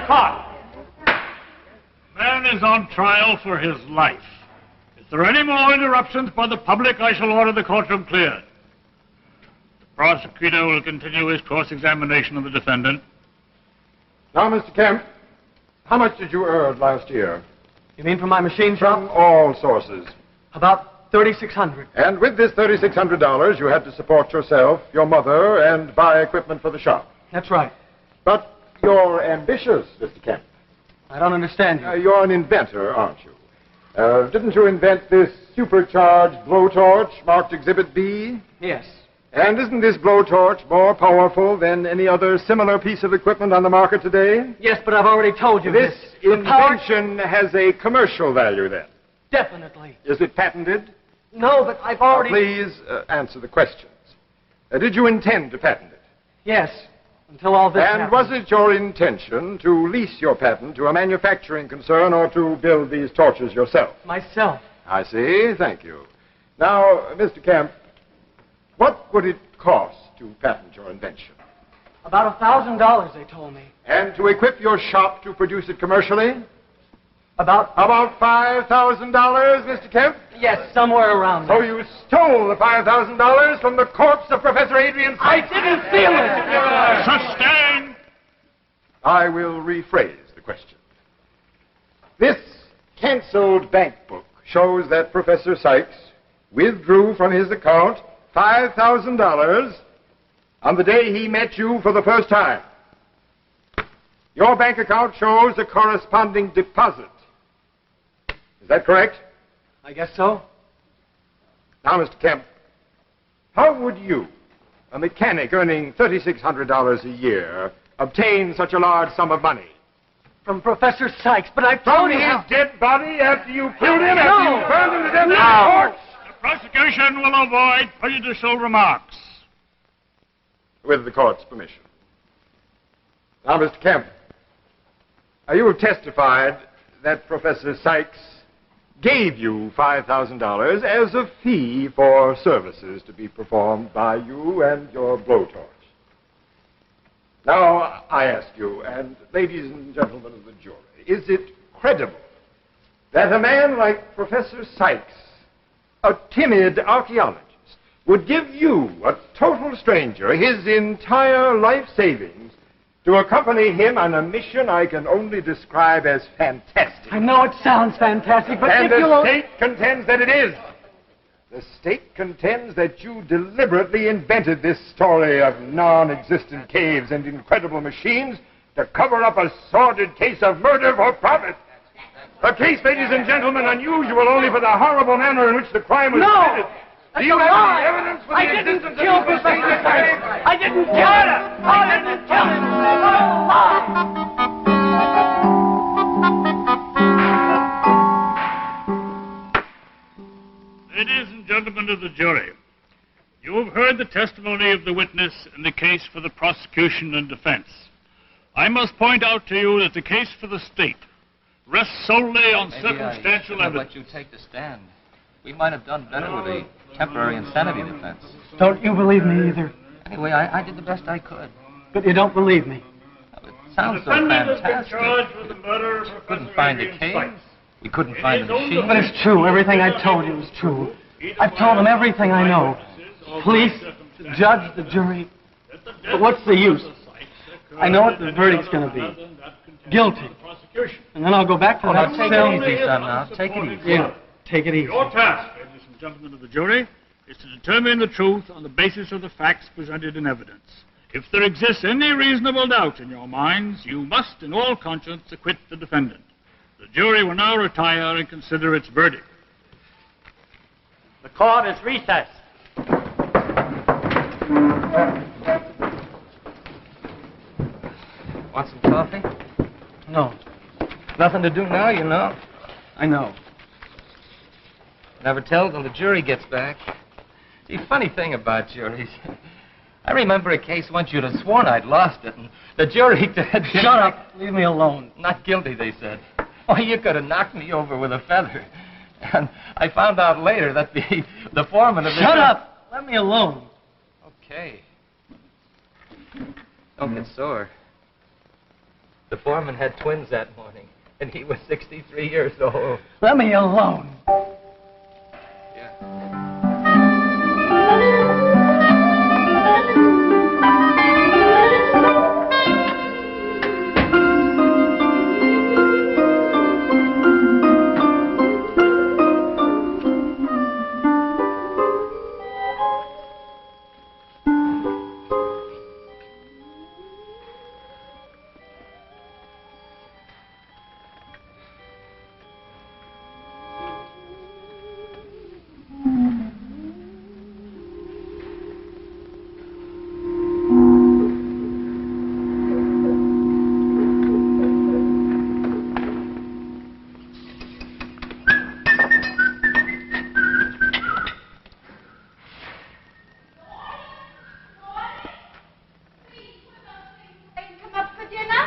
caught. Man is on trial for his life. If there are any more interruptions by the public, I shall order the courtroom cleared. The prosecutor will continue his cross-examination of the defendant. Now, Mr. Kemp, how much did you earn last year? You mean from my machine shop? From all sources. About $3,600. And with this $3,600, you had to support yourself, your mother, and buy equipment for the shop. That's right. But you're ambitious, Mr. Kemp. I don't understand you. You're an inventor, aren't you? Didn't you invent this supercharged blowtorch marked Exhibit B? Yes. And isn't this blowtorch more powerful than any other similar piece of equipment on the market today? Yes, but I've already told you this invention has a commercial value, then? Definitely. Is it patented? No, but I've already... Please answer the questions. Did you intend to patent it? Yes, until all this And happened. was it your intention to lease your patent to a manufacturing concern or to build these torches yourself? Myself. I see. Thank you. Now, Mr. Kemp, what would it cost to patent your invention? About $1,000, they told me. And to equip your shop to produce it commercially? About $5,000, Mr. Kemp? Yes, somewhere around there. So you stole the $5,000 from the corpse of Professor Adrian I Sykes? didn't steal it! Sustain! I will rephrase the question. This canceled bank book shows that Professor Sykes withdrew from his account $5,000 on the day he met you for the first time. Your bank account shows a corresponding deposit. Is that correct? I guess so. Now, Mr. Kemp, how would you, a mechanic earning $3,600 a year, obtain such a large sum of money? From Professor Sykes, but I've From told you his dead body after you killed him? No! After you burned him to death in the No! torch? The prosecution will avoid prejudicial remarks. With the court's permission. Now, Mr. Kemp, you have testified that Professor Sykes gave you $5,000 as a fee for services to be performed by you and your blowtorch. Now, I ask you, and ladies and gentlemen of the jury, is it credible that a man like Professor Sykes, a timid archaeologist, would give you, a total stranger, his entire life savings to accompany him on a mission I can only describe as fantastic? I know it sounds fantastic, but And if you the won't... state contends that it is. The state contends that you deliberately invented this story of non-existent caves and incredible machines to cover up a sordid case of murder for profit. A case, ladies and gentlemen, unusual only for the horrible manner in which the crime was committed. That's Do you a have lie. any evidence for I the didn't existence kill of this Professor machine? Sykes. I didn't kill him. I didn't kill him. What a lie. Ladies and gentlemen of the jury, you have heard the testimony of the witness in the case for the prosecution and defense. I must point out to you that the case for the state rests solely on circumstantial evidence. Let you take the stand. We might have done better with a temporary insanity defense. Don't you believe me either? Anyway, I did the best I could. But you don't believe me. It sounds so Defendant has been fantastic. charged with the murder of Professor Couldn't find Adrian a cave. Sykes. We couldn't find the machine. But it's true. Everything I've told you is true. I've told them everything I know. Police, the judge, the jury. But what's the use? I know what the verdict's going to be. Guilty. And then I'll go back to Oh, that now take cell. it easy, son, now. Take it easy. Yeah, take it easy. Your task, ladies and gentlemen of the jury, is to determine the truth on the basis of the facts presented in evidence. If there exists any reasonable doubt in your minds, you must, in all conscience, acquit the defendant. The jury will now retire and consider its verdict. The court is recessed. Want some coffee? No, Nothing to do now, you know. I know. Never tell till the jury gets back. The funny thing about juries, I remember a case once you'd have sworn I'd lost it, and the jury had... Shut up. Leave me alone. Not guilty, they said. Why, you could have knocked me over with a feather. And I found out later that the foreman of the... Shut up. Let me alone. Okay. Don't get sore. The foreman had twins that morning, and he was 63 years old. Let me alone.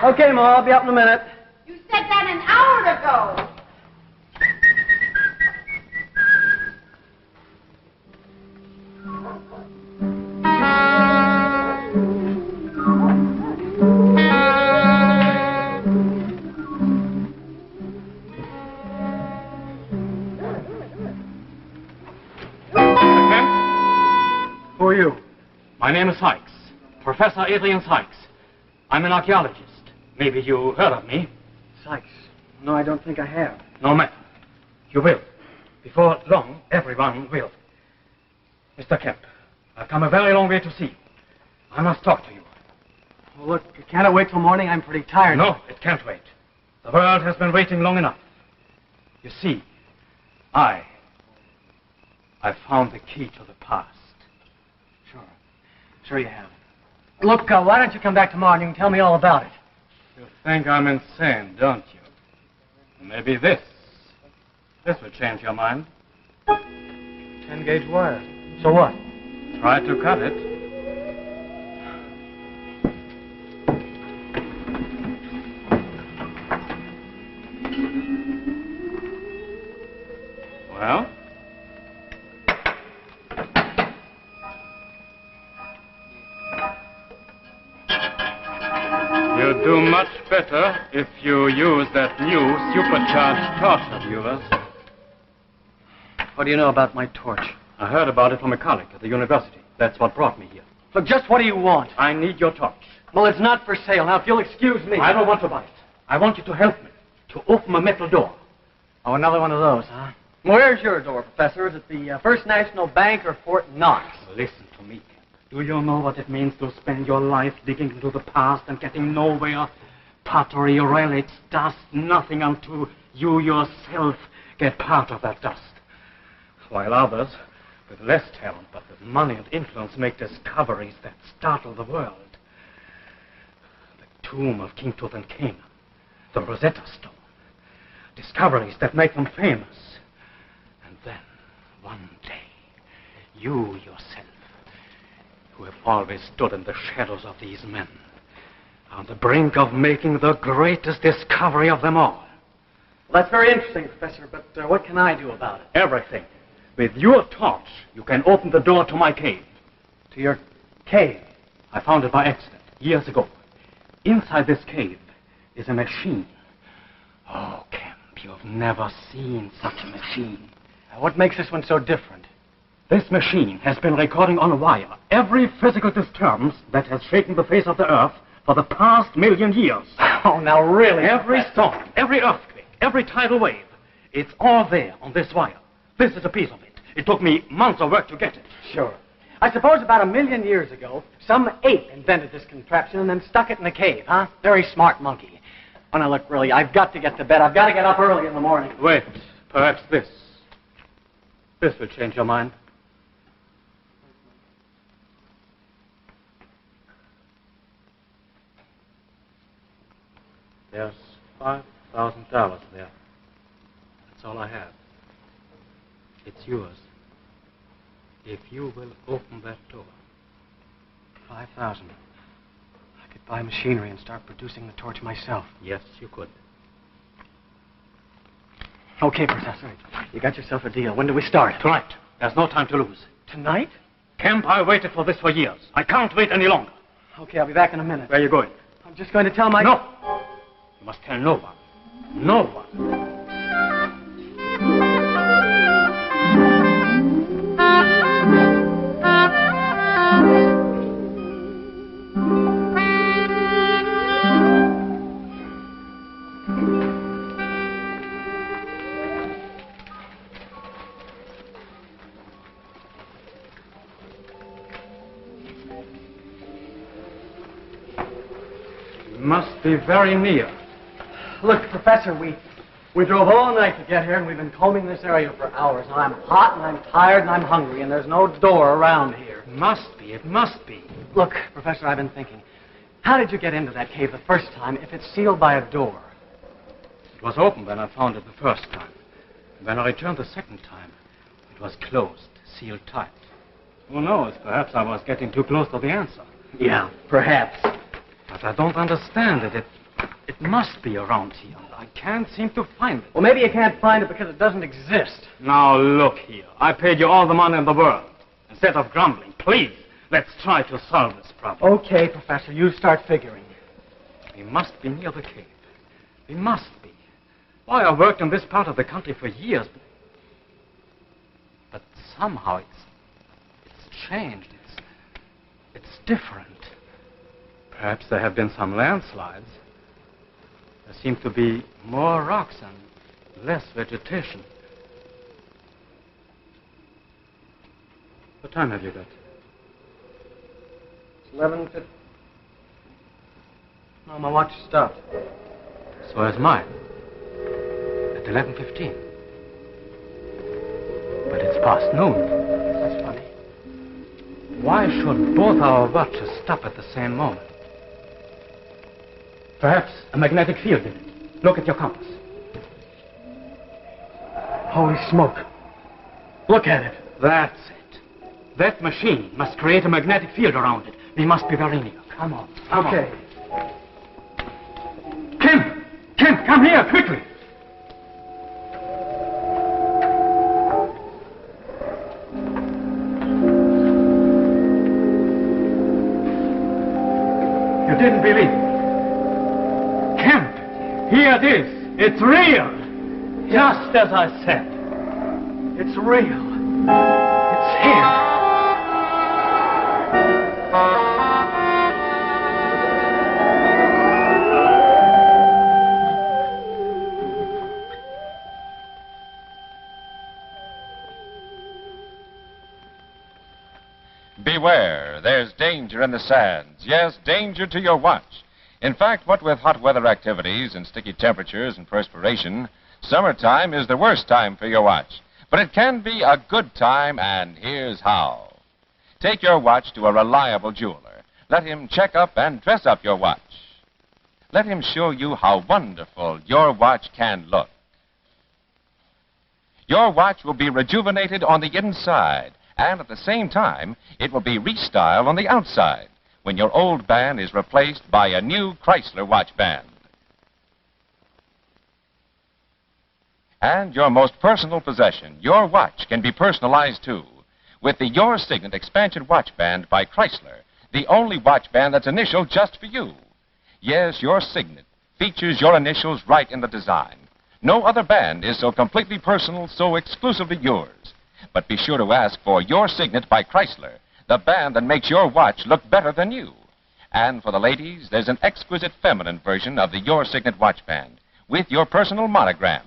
Okay, Ma, I'll be up in a minute. You said that an hour ago. Who are you? My name is Sykes, Professor Adrian Sykes. I'm an archaeologist. Maybe you heard of me. Sykes. No, I don't think I have. No matter. You will. Before long, everyone will. Mr. Kemp, I've come a very long way to see you. I must talk to you. Well, look, can't it wait till morning? I'm pretty tired. No, it can't wait. The world has been waiting long enough. You see, I found the key to the past. Sure. Sure you have. Look, why don't you come back tomorrow and you can tell me all about it? You think I'm insane, don't you? Maybe this will change your mind. 10-gauge wire. So what? Try to cut it. Well? You'd do much better if you use that new supercharged torch of yours. What do you know about my torch? I heard about it from a colleague at the university. That's what brought me here. Look, just what do you want? I need your torch. Well, it's not for sale. Now, if you'll excuse me. I don't want to buy it. I want you to help me to open a metal door. Oh, another one of those, huh? Where's your door, Professor? Is it the First National Bank or Fort Knox? Listen to me, Kemp. Do you know what it means to spend your life digging into the past and getting nowhere? Pottery, relics, dust, nothing until you yourself get part of that dust. While others, with less talent but with money and influence, make discoveries that startle the world. The tomb of King Tutankhamun, the Rosetta Stone, discoveries that make them famous. And then, one day, you yourself, who have always stood in the shadows of these men, are on the brink of making the greatest discovery of them all. Well, that's very interesting, Professor, but what can I do about it? Everything. With your torch, you can open the door to my cave. To your cave? I found it by accident, years ago. Inside this cave is a machine. Oh, Kemp, you've never seen such a machine. What makes this one so different? This machine has been recording on wire every physical disturbance that has shaken the face of the earth for the past 1,000,000 years. Oh, now really? Every storm, every earthquake, every tidal wave, it's all there on this wire. This is a piece of it. It took me months of work to get it. Sure. I suppose about 1,000,000 years ago, some ape invented this contraption and then stuck it in a cave, huh? Very smart monkey. Oh, now look, really, I've got to get to bed. I've got to get up early in the morning. Wait, perhaps this will change your mind. There's $5,000 there. That's all I have. It's yours. If you will open that door. 5,000. I could buy machinery and start producing the torch myself. Yes, you could. Okay, Professor. You got yourself a deal. When do we start? Tonight. There's no time to lose. Tonight? Kemp, I waited for this for years. I can't wait any longer. Okay, I'll be back in a minute. Where are you going? I'm just going to tell my... No. You must tell no one. No one. Must be very near. Look, Professor, we drove all night to get here, and we've been combing this area for hours. Now, I'm hot, and I'm tired, and I'm hungry, and there's no door around here. It must be. Look, Professor, I've been thinking. How did you get into that cave the first time if it's sealed by a door? It was open when I found it the first time. When I returned the second time, it was closed, sealed tight. Who knows? Perhaps I was getting too close to the answer. Yeah, perhaps. But I don't understand it. It must be around here. I can't seem to find it. Well, maybe you can't find it because it doesn't exist. Now, look here. I paid you all the money in the world. Instead of grumbling, please, let's try to solve this problem. Okay, Professor, you start figuring. We must be near the cave. We must be. Why, I worked in this part of the country for years. But somehow it's changed. It's different. Perhaps there have been some landslides. There seem to be more rocks and less vegetation. What time have you got? It's 11:50. No, my watch stopped. So is mine. At 11:15. But it's past noon. That's funny. Why should both our watches stop at the same moment? Perhaps a magnetic field did it. Look at your compass. Holy smoke. Look at it. That's it. That machine must create a magnetic field around it. We must be very near. Come on. Come Okay. on. Kemp, come here, quickly. You didn't believe it. Kemp, here it is. It's real. Just as I said. It's real. It's here. Beware, there's danger in the sands. Yes, danger to your watch. In fact, what with hot weather activities and sticky temperatures and perspiration, summertime is the worst time for your watch. But it can be a good time, and here's how. Take your watch to a reliable jeweler. Let him check up and dress up your watch. Let him show you how wonderful your watch can look. Your watch will be rejuvenated on the inside, and at the same time, it will be restyled on the outside when your old band is replaced by a new Chrysler watch band. And your most personal possession, your watch, can be personalized too with the Your Signet Expansion Watch Band by Chrysler, the only watch band that's initialed just for you. Yes, your Signet features your initials right in the design. No other band is so completely personal, so exclusively yours. But be sure to ask for Your Signet by Chrysler, the band that makes your watch look better than you. And for the ladies, there's an exquisite feminine version of the Your Signet watch band with your personal monogram.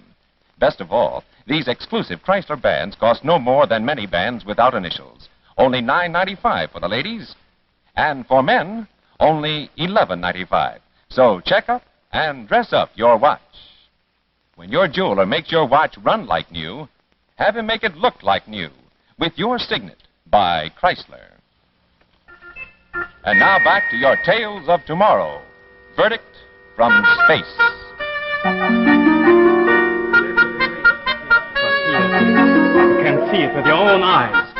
Best of all, these exclusive Chrysler bands cost no more than many bands without initials. Only $9.95 for the ladies, and for men, only $11.95. So check up and dress up your watch. When your jeweler makes your watch run like new, have him make it look like new with Your Signet by Chrysler. And now back to your Tales of Tomorrow. Verdict from Space. You can see it with your own eyes.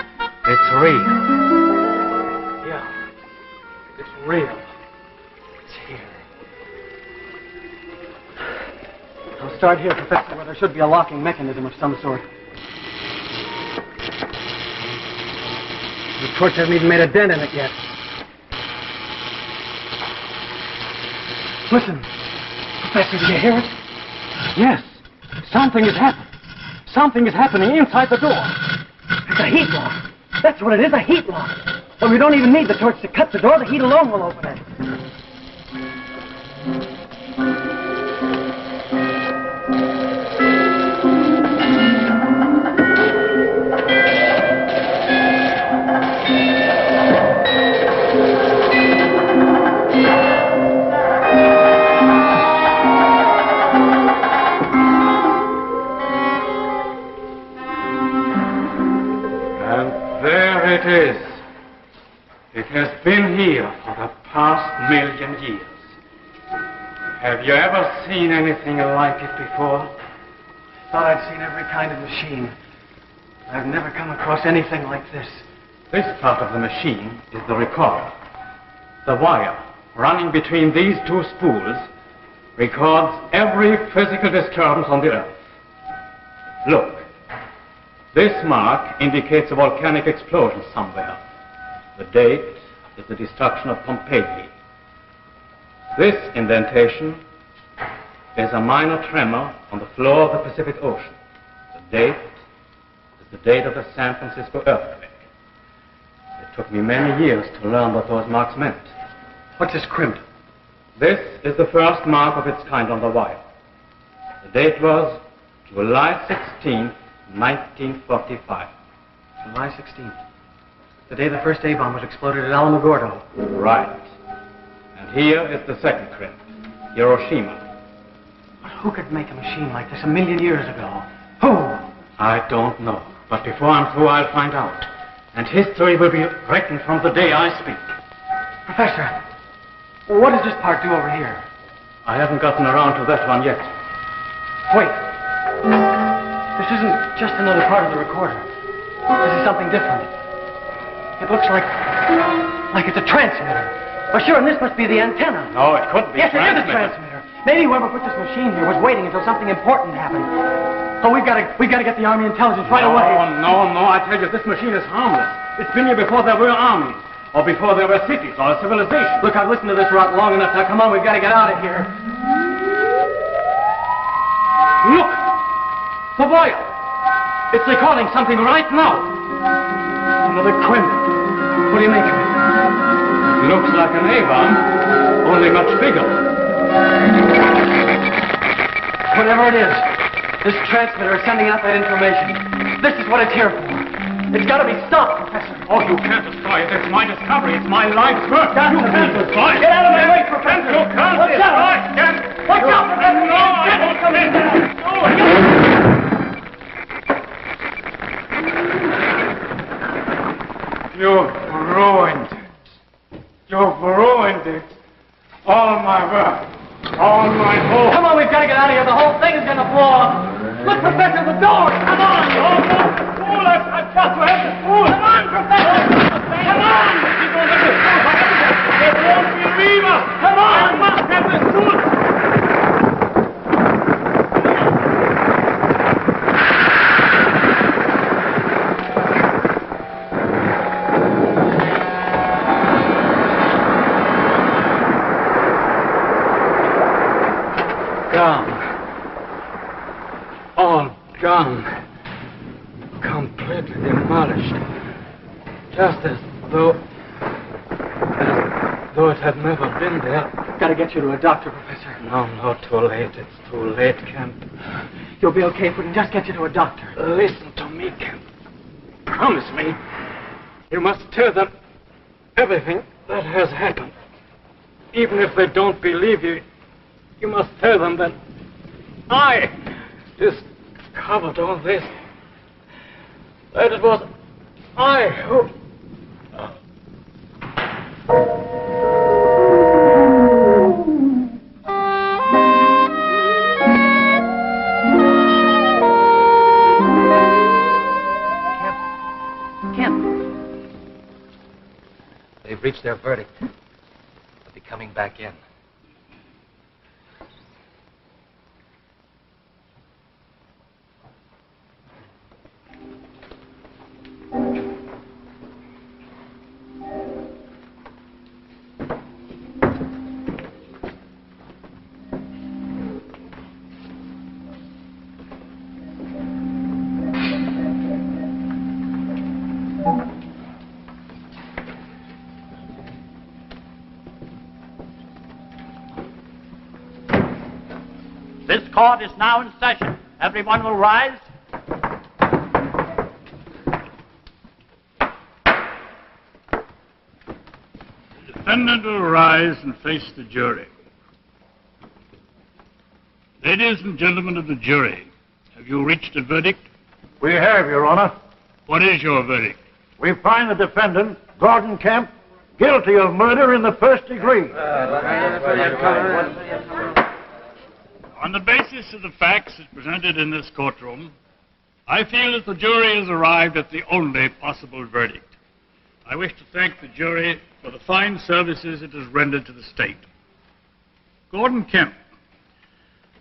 It's real. Yeah. It's real. It's here. I'll start here, Professor, where there should be a locking mechanism of some sort. The torch hasn't even made a dent in it yet. Listen. Professor, do you hear it? Yes. Something is happening. Something is happening inside the door. It's a heat lock. That's what it is, a heat lock. But we don't even need the torch to cut the door. The heat alone will open it. There it is. It has been here for the past 1,000,000 years. Have you ever seen anything like it before? I thought I'd seen every kind of machine. I've never come across anything like this. This part of the machine is the recorder. The wire running between these two spools records every physical disturbance on the Earth. Look. This mark indicates a volcanic explosion somewhere. The date is the destruction of Pompeii. This indentation is a minor tremor on the floor of the Pacific Ocean. The date is the date of the San Francisco earthquake. It took me many years to learn what those marks meant. What's this crimp? This is the first mark of its kind on the wire. The date was July 16th, 1945. July 16th. The day the first A-bomb was exploded at Alamogordo. Right. And here is the second crimp, Hiroshima. But who could make a machine like this 1,000,000 years ago? Who? I don't know. But before I'm through, I'll find out. And history will be written from the day I speak. Professor, what does this part do over here? I haven't gotten around to that one yet. Wait. This isn't just another part of the recorder. This is something different. It looks like it's a transmitter. Oh, sure, and this must be the antenna. No, it couldn't be. Yes, it is a transmitter. Maybe whoever put this machine here was waiting until something important happened. Oh, we've got to get the Army intelligence right away. No, I tell you, this machine is harmless. It's been here before there were armies, or before there were cities, or a civilization. Look, I've listened to this rot long enough. Now, come on, we've got to get out of here. Look! The wire! It's recording something right now. Another crimp. What do you make of it? It looks like an A-bomb, only much bigger. Whatever it is, this transmitter is sending out that information. This is what it's here for. It's got to be stopped, Professor. Oh, you can't destroy it. It's my discovery. It's my life's work. You can't destroy it. Get out of my way, Professor. You can't Watch out. destroy it. Watch out, Professor. No, I won't come in. You've ruined it. All my work. All my hope. Come on, we've got to get out of here. The whole thing is going to blow up. Look, Professor, the door. Come on. Fool, I've got to have this fool. Come on, Professor. Come on. They won't believe us. Come on. I must have this fool. Gone. All gone. Completely demolished. Just as though it had never been there. Got to get you to a doctor, Professor. No, too late. It's too late, Kemp. You'll be okay if we can just get you to a doctor. Listen to me, Kemp. Promise me. You must tell them everything that has happened. Even if they don't believe you, you must tell them that I discovered all this. That it was I who... Kemp. They've reached their verdict. They'll be coming back in. This court is now in session. Everyone will rise. The defendant will rise and face the jury. Ladies and gentlemen of the jury, have you reached a verdict? We have, Your Honor. What is your verdict? We find the defendant, Gordon Kemp, guilty of murder in the first degree. On the basis of the facts presented in this courtroom, I feel that the jury has arrived at the only possible verdict. I wish to thank the jury for the fine services it has rendered to the state. Gordon Kemp,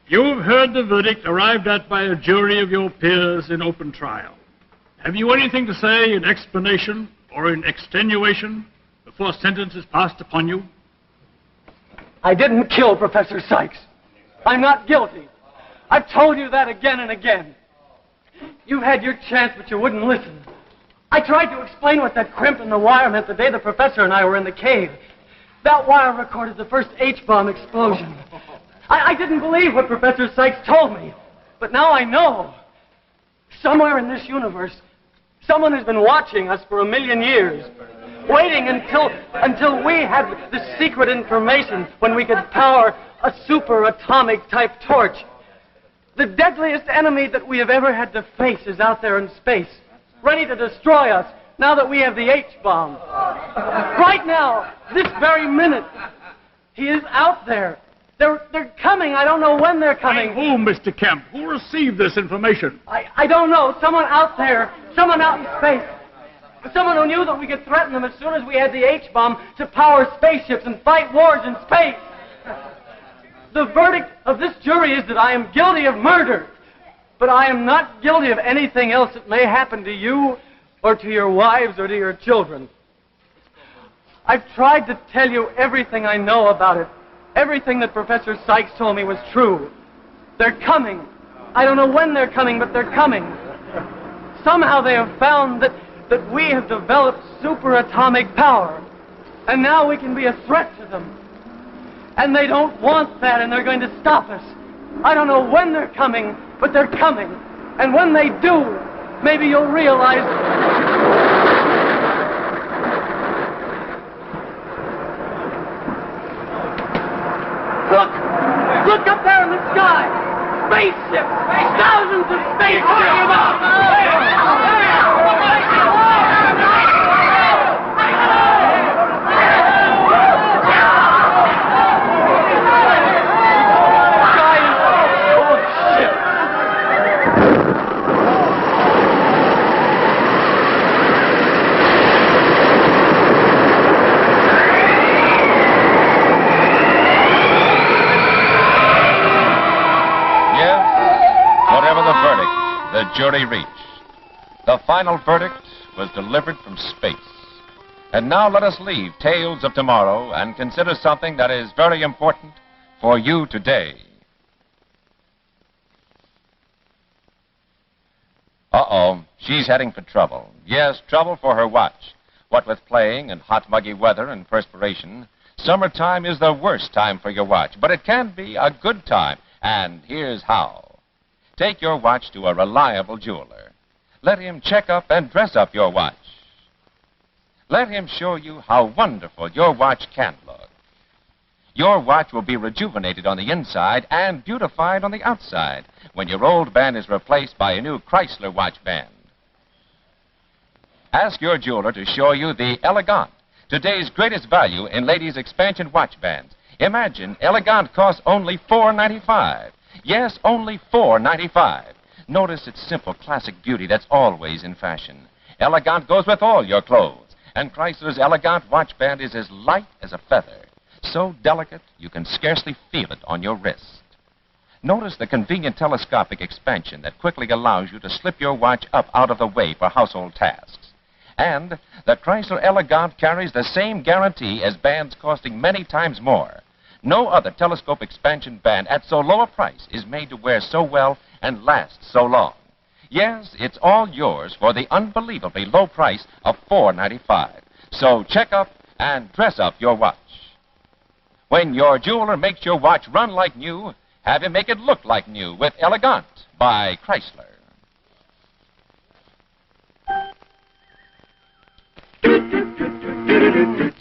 you have heard the verdict arrived at by a jury of your peers in open trial. Have you anything to say in explanation or in extenuation before sentence is passed upon you? I didn't kill Professor Sykes. I'm not guilty. I've told you that again and again. You had your chance, but you wouldn't listen. I tried to explain what that crimp in the wire meant the day the professor and I were in the cave. That wire recorded the first H-bomb explosion. I didn't believe what Professor Sykes told me, but now I know. Somewhere in this universe, someone has been watching us for 1,000,000 years, waiting until we had the secret information when we could power a super atomic type torch. The deadliest enemy that we have ever had to face is out there in space, ready to destroy us now that we have the H-bomb. Right now, this very minute, he is out there. They're coming. I don't know when they're coming. By whom, Mr. Kemp? Who received this information? I don't know. Someone out there. Someone out in space. Someone who knew that we could threaten them as soon as we had the H-bomb to power spaceships and fight wars in space. The verdict of this jury is that I am guilty of murder. But I am not guilty of anything else that may happen to you or to your wives or to your children. I've tried to tell you everything I know about it. Everything that Professor Sykes told me was true. They're coming. I don't know when they're coming, but they're coming. Somehow they have found that we have developed superatomic power. And now we can be a threat to them. And they don't want that, and they're going to stop us. I don't know when they're coming, but they're coming. And when they do, maybe you'll realize... Look up there in the sky! Spaceships! Thousands of spaceships! The jury reached. The final verdict was delivered from space. And now let us leave Tales of Tomorrow and consider something that is very important for you today. Uh-oh, she's heading for trouble. Yes, trouble for her watch. What with playing and hot, muggy weather and perspiration, summertime is the worst time for your watch. But it can be a good time, and here's how. Take your watch to a reliable jeweler. Let him check up and dress up your watch. Let him show you how wonderful your watch can look. Your watch will be rejuvenated on the inside and beautified on the outside when your old band is replaced by a new Chrysler watch band. Ask your jeweler to show you the Elegant, today's greatest value in ladies' expansion watch bands. Imagine Elegant costs only $4.95. Yes, only $4.95. Notice its simple classic beauty that's always in fashion. Elegant goes with all your clothes, and Chrysler's Elegant watch band is as light as a feather, so delicate you can scarcely feel it on your wrist. Notice the convenient telescopic expansion that quickly allows you to slip your watch up out of the way for household tasks. And the Chrysler Elegant carries the same guarantee as bands costing many times more. No other telescope expansion band at so low a price is made to wear so well and last so long. Yes, it's all yours for the unbelievably low price of $4.95. So check up and dress up your watch. When your jeweler makes your watch run like new, Have him make it look like new with Elegant by Chrysler.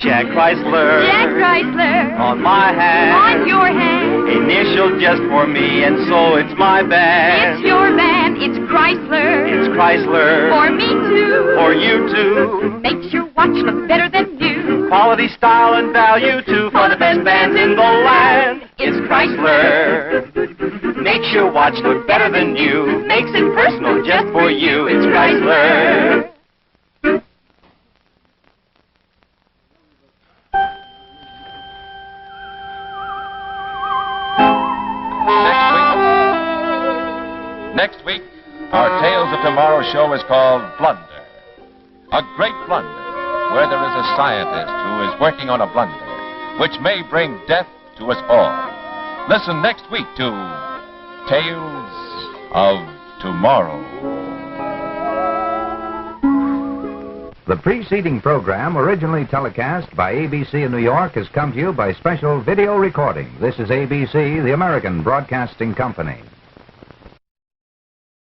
Jack Chrysler. Jack Chrysler. On my hand. On your hand. Initial just for me, and so it's my band. It's your band. It's Chrysler. It's Chrysler. For me too. For you too. Makes your watch look better than new. Quality, style, and value too. For the best bands in the land. It's Chrysler. Makes your watch look better than new. Makes it personal just for you. It's Chrysler. Next week, our Tales of Tomorrow show is called Blunder. A great blunder, where there is a scientist who is working on a blunder, which may bring death to us all. Listen next week to Tales of Tomorrow. The preceding program, originally telecast by ABC in New York, has come to you by special video recording. This is ABC, the American Broadcasting Company.